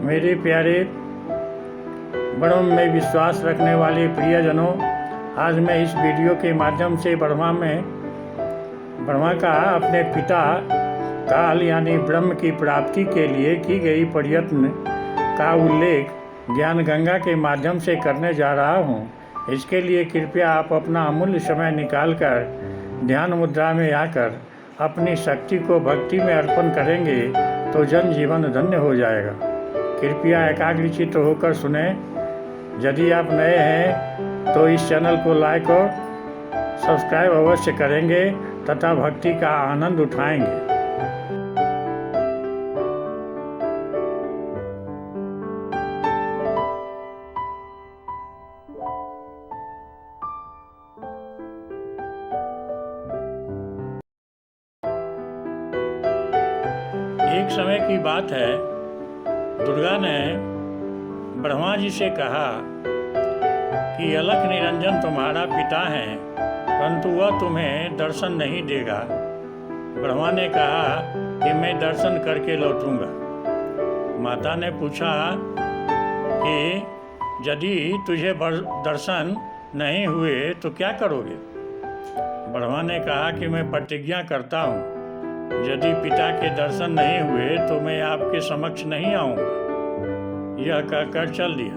मेरे प्यारे बड़ों में विश्वास रखने वाले प्रियजनों, आज मैं इस वीडियो के माध्यम से ब्रह्मा का अपने पिता काल यानी ब्रह्म की प्राप्ति के लिए की गई प्रयत्न का उल्लेख ज्ञान गंगा के माध्यम से करने जा रहा हूँ। इसके लिए कृपया आप अपना अमूल्य समय निकालकर ध्यान मुद्रा में आकर अपनी शक्ति को भक्ति में अर्पण करेंगे तो जन जीवन धन्य हो जाएगा। कृपया एकाग्रचित्त होकर सुने। यदि आप नए हैं तो इस चैनल को लाइक और सब्सक्राइब अवश्य करेंगे तथा भक्ति का आनंद उठाएंगे। एक समय की बात है, दुर्गा ने ब्रह्मा जी से कहा कि अलख निरंजन तुम्हारा पिता है, परंतु वह तुम्हें दर्शन नहीं देगा। ब्रह्मा ने कहा कि मैं दर्शन करके लौटूंगा। माता ने पूछा कि यदि तुझे दर्शन नहीं हुए तो क्या करोगे? ब्रह्मा ने कहा कि मैं प्रतिज्ञा करता हूँ, यदि पिता के दर्शन नहीं हुए तो मैं आपके समक्ष नहीं आऊँगा। यह कहकर चल दिया।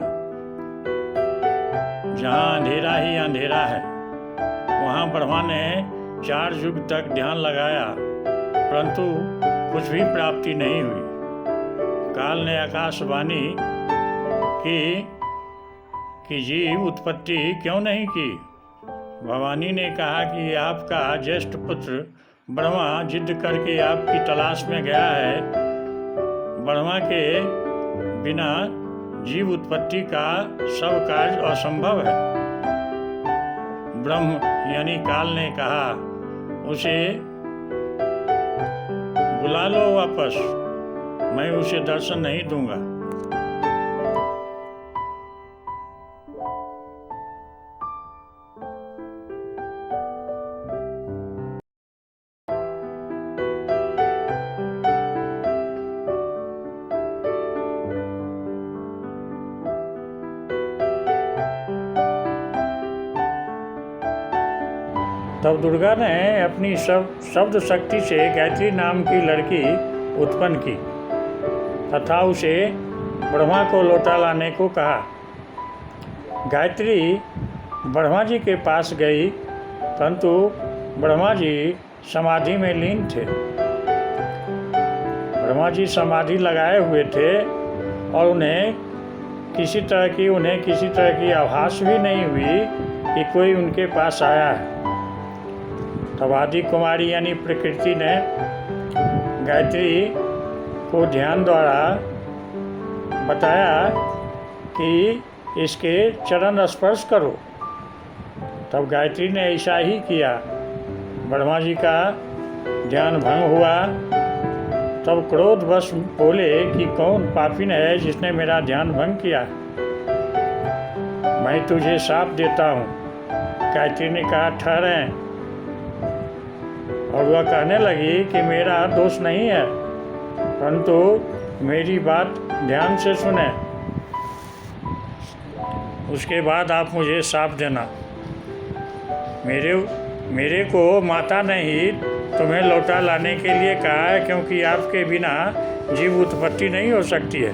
जहाँ अंधेरा ही अंधेरा है, वहाँ ब्रह्मा ने 4 युग तक ध्यान लगाया, परंतु कुछ भी प्राप्ति नहीं हुई। काल ने आकाशवाणी की कि जीव उत्पत्ति क्यों नहीं की? भवानी ने कहा कि आपका ज्येष्ठ पुत्र ब्रह्मा जिद करके आपकी तलाश में गया है। ब्रह्मा के बिना जीव उत्पत्ति का सब कार्य असंभव है। ब्रह्म यानी काल ने कहा, उसे बुला लो वापस, मैं उसे दर्शन नहीं दूंगा। तब दुर्गा ने अपनी शब्द शक्ति से गायत्री नाम की लड़की उत्पन्न की तथा उसे ब्रह्मा को लौटा लाने को कहा। गायत्री ब्रह्मा जी के पास गई, परंतु ब्रह्मा जी समाधि में लीन थे। ब्रह्मा जी समाधि लगाए हुए थे और उन्हें किसी तरह की आभास भी नहीं हुई कि कोई उनके पास आया है। तब आदि कुमारी यानी प्रकृति ने गायत्री को ध्यान द्वारा बताया कि इसके चरण स्पर्श करो। तब गायत्री ने ऐसा ही किया। ब्रह्मा जी का ध्यान भंग हुआ। तब क्रोधवश बोले कि कौन पापिन है जिसने मेरा ध्यान भंग किया? मैं तुझे शाप देता हूँ। गायत्री ने कहा, ठहरें। और वह कहने लगी कि मेरा दोष नहीं है, परंतु मेरी बात ध्यान से सुने, उसके बाद आप मुझे शाप देना। मेरे को माता ने ही तुम्हें लौटा लाने के लिए कहा है, क्योंकि आपके बिना जीव उत्पत्ति नहीं हो सकती है।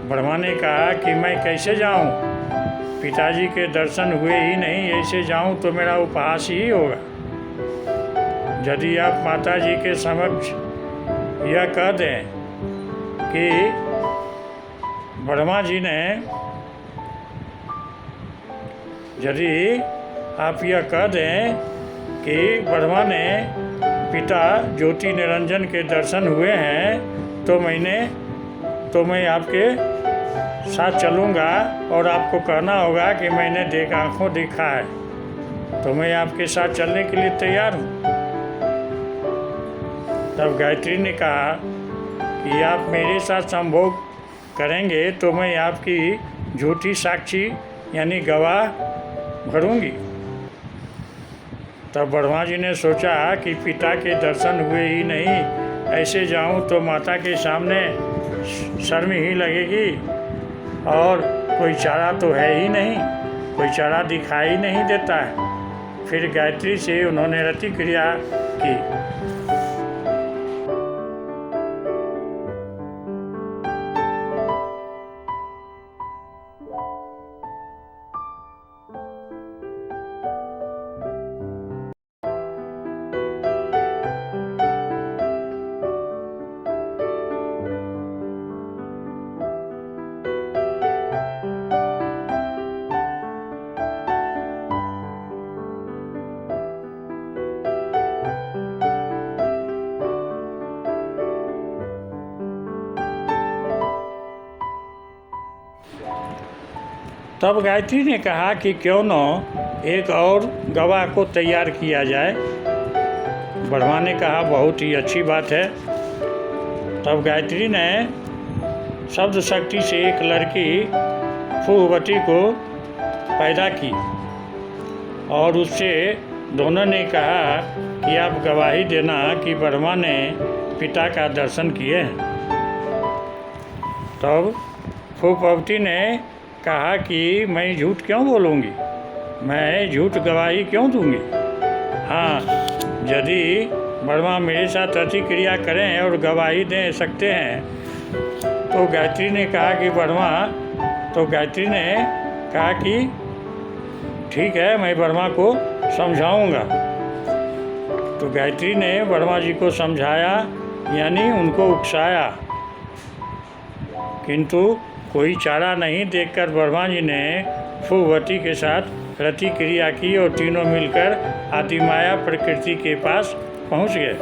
ब्रह्मा ने कहा कि मैं कैसे जाऊं? पिताजी के दर्शन हुए ही नहीं, ऐसे जाऊं तो मेरा उपहास ही होगा। यदि आप माता जी के समक्ष यह कह दें कि ब्रह्मा जी ने, यदि आप यह कह दें कि ब्रह्मा ने पिता ज्योति निरंजन के दर्शन हुए हैं, तो मैं आपके साथ चलूँगा और आपको कहना होगा कि मैंने आँखों देखा है, तो मैं आपके साथ चलने के लिए तैयार हूँ। तब गायत्री ने कहा कि आप मेरे साथ संभोग करेंगे तो मैं आपकी झूठी साक्षी यानी गवाह भरूंगी। तब ब्रह्मा जी ने सोचा कि पिता के दर्शन हुए ही नहीं, ऐसे जाऊं तो माता के सामने शर्म ही लगेगी, और कोई चारा तो है ही नहीं, कोई चारा दिखाई नहीं देता है। फिर गायत्री से उन्होंने रति क्रिया की। तब गायत्री ने कहा कि क्यों न एक और गवाह को तैयार किया जाए। ब्रह्मा ने कहा बहुत ही अच्छी बात है। तब गायत्री ने शब्द शक्ति से एक लड़की फूहवती को पैदा की, और उससे दोनों ने कहा कि आप गवाही देना कि ब्रह्मा ने पिता का दर्शन किए हैं। तब फूहवती ने कहा कि मैं झूठ क्यों बोलूँगी, मैं झूठ गवाही क्यों दूँगी। हाँ, यदि ब्रह्मा मेरे साथ रति क्रिया करें और गवाही दे सकते हैं। तो गायत्री ने कहा कि ठीक है, मैं ब्रह्मा को समझाऊंगा। तो गायत्री ने ब्रह्मा जी को समझाया, यानी उनको उकसाया, किंतु कोई चारा नहीं देखकर ब्रह्मा जी ने फूहवती के साथ रति क्रिया की और तीनों मिलकर आदिमाया प्रकृति के पास पहुंच गए।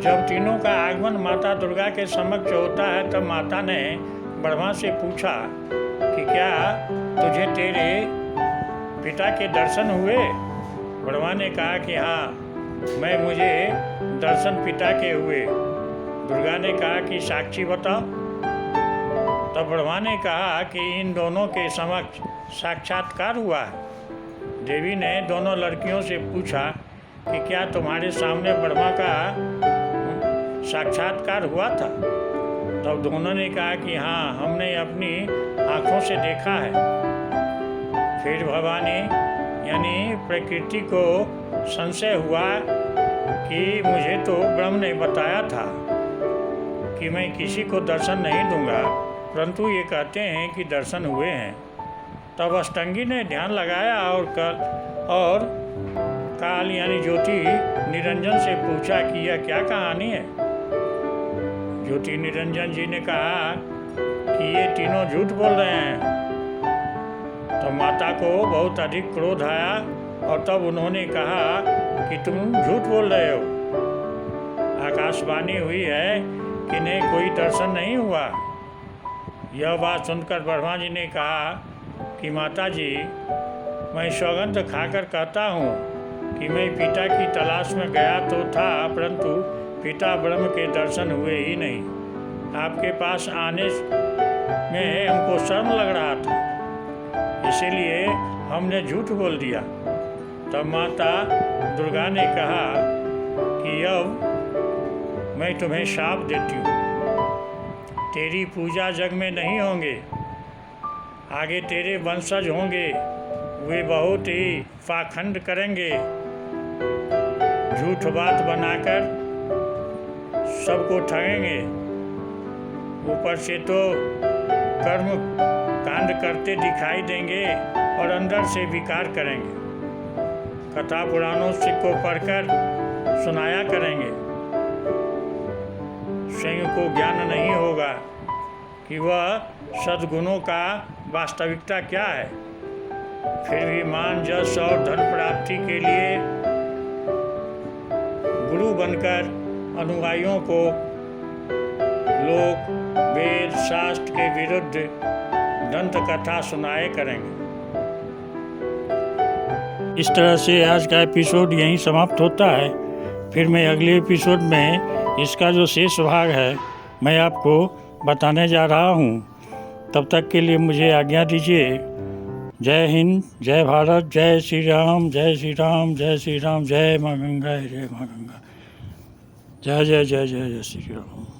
जब तीनों का आगमन माता दुर्गा के समक्ष होता है, तब माता ने ब्रह्मा से पूछा कि क्या तुझे तेरे पिता के दर्शन हुए। ब्रह्मा ने कहा कि हाँ, मुझे दर्शन पिता के हुए। दुर्गा ने कहा कि साक्षी बताओ। तब ब्रह्मा ने कहा कि इन दोनों के समक्ष साक्षात्कार हुआ है। देवी ने दोनों लड़कियों से पूछा कि क्या तुम्हारे सामने ब्रह्मा का साक्षात्कार हुआ था। तब दोनों ने कहा कि हाँ, हमने अपनी आँखों से देखा है। फिर भवानी यानी प्रकृति को संशय हुआ कि मुझे तो ब्रह्म ने बताया था कि मैं किसी को दर्शन नहीं दूंगा, परंतु ये कहते हैं कि दर्शन हुए हैं। तब अष्टंगी ने ध्यान लगाया और काल यानी ज्योति निरंजन से पूछा कि यह क्या कहानी है। ज्योति निरंजन जी ने कहा कि ये तीनों झूठ बोल रहे हैं। तो माता को बहुत अधिक क्रोध आया, और तब उन्होंने कहा कि तुम झूठ बोल रहे हो। आकाशवाणी हुई है कि नहीं, कोई दर्शन नहीं हुआ। यह बात सुनकर ब्रह्मा जी ने कहा कि माता जी, मैं सौगंध खाकर कहता हूँ कि मैं पिता की तलाश में गया तो था, परंतु पिता ब्रह्म के दर्शन हुए ही नहीं। आपके पास आने में हमको शर्म लग रहा था, इसीलिए हमने झूठ बोल दिया। तब माता दुर्गा ने कहा कि अब मैं तुम्हें शाप देती हूँ, तेरी पूजा जग में नहीं होंगे। आगे तेरे वंशज होंगे, वे बहुत ही पाखंड करेंगे, झूठ बात बनाकर सबको ठगेंगे। ऊपर से तो कर्म कांड करते दिखाई देंगे और अंदर से विकार करेंगे। कथा पुराणों से को पढ़कर सुनाया करेंगे। स्वयं को ज्ञान नहीं होगा कि वह सद्गुणों का वास्तविकता क्या है। फिर भी मान, यश और धन प्राप्ति के लिए गुरु बनकर अनुयायियों को लोक वेद शास्त्र के विरुद्ध दंत कथा सुनाए करेंगे। इस तरह से आज का एपिसोड यहीं समाप्त होता है। फिर मैं अगले एपिसोड में इसका जो शेष भाग है मैं आपको बताने जा रहा हूँ। तब तक के लिए मुझे आज्ञा दीजिए। जय हिंद, जय भारत, जय श्री राम, जय श्री राम, जय श्री राम, जय माँ गंगा, जय माँ गंगा, जय जय जय जय जय श्री राम।